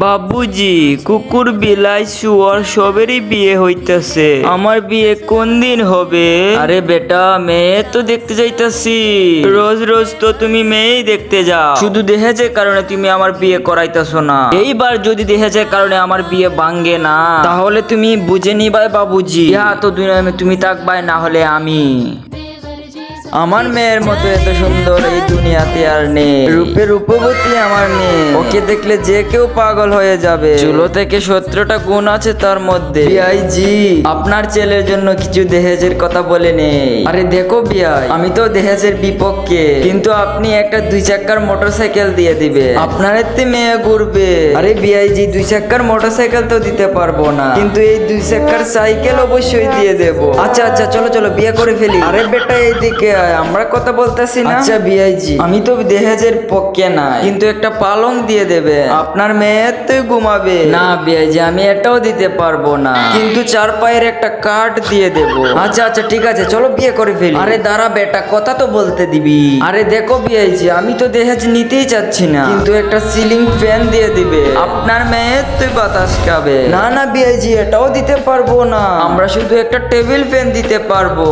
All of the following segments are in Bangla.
বাবুজি, কুকুর বিলাই শুয়োর সবেরই বিয়ে হইতাছে। আমার বিয়ে কোন দিন হবে? আরে বেটা, মেয়ে তো দেখতে যাইতাছি। রোজ রোজ তো তুমি মেয়েই দেখতে যাও। শুধু দেহেজের কারণে তুমি আমার বিয়ে করাইতাছো না। এইবার যদি দেহেজের কারণে আমার বিয়ে ভাঙ্গে না, তাহলে তুমি বুঝে নিবাই বাবুজি। ইহা তো দুনিয়া তুমি থাকবাই, না হলে আমি। আমার মেয়ের মতো এত সুন্দর এই দুনিয়াতে আর নেই। রূপে রূপবতী আমার মেয়ে, ওকে দেখলে যে কেউ পাগল হয়ে যাবে। চুলো থেকে 17টা গুণ আছে তার মধ্যে। বিআইজি, আপনার ছেলের জন্য কিছু দেহেজের কথা বলে নেই। আরে দেখো বিআই, আমি তো দেহেজের বিপক্ষে, কিন্তু আপনি একটা 2 চাকার মোটরসাইকেল দিয়ে দিবে, আপনার এতে মেয়ে ঘুরবে। আরে বিআইজি, 2 চাকার মোটরসাইকেল তো দিতে পারবো না, কিন্তু এই 2 চাকার সাইকেল অবশ্যই দিয়ে দেবো। আচ্ছা আচ্ছা, চলো চলো বিয়ে করে ফেলি। আরে বেটা, এইদিকে আমরা কথা বলতেছি না। আচ্ছা বিআইজি, আমি তো দেহেজের পক্ষে না, কিন্তু একটা পালং দিয়ে দেবে, আপনার মেয়ে তো ঘুমাবে। না বিআইজি, আমি এটাও দিতে পারবো না, কিন্তু 4 পায়ের একটা কাঠ দিয়ে দেব। আচ্ছা আচ্ছা ঠিক আছে, চলো বিয়ে করে ফেলি। আরে দাঁড়া বেটা, কথা তো বলতে দিবি। আরে দেখো বিআইজি, আমি তো দেহেজ নিতেই চাচ্ছি না, কিন্তু একটা সিলিং ফ্যান দিয়ে দিবে, আপনার মেয়ে তুই বাতাস খাবে। না না বিআইজি, এটাও দিতে পারবো না, আমরা শুধু একটা টেবিল ফ্যান দিতে পারবো।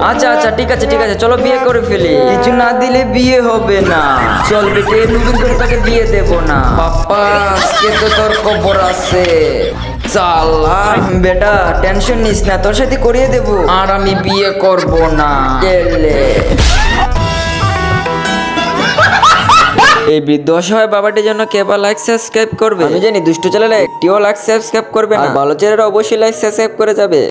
আচ্ছা আচ্ছা ঠিক আছে ঠিক আছে, চলো বিয়ে করে ফেলি। কিছু না দিলে বিয়ে হবে না। চল বেটে, নতুন করে তাকে বিয়ে দেব না। বাপ্পা, আজকে তো তোর কবর আছে। সালা বেটা, টেনশন নিস না, তোর সাথে করিয়ে দেব। আর আমি বিয়ে করব না। এলে এই বৃদ্ধ অসহায় বাবাটির জন্য কেবল লাইক সাবস্ক্রাইব করবে। আমি জানি দুষ্ট চ্যানেলে একটিও লাইক সাবস্ক্রাইব করবে না, আর ভালো চ্যানেলে অবশ্যই লাইক সাবস্ক্রাইব করে যাবে।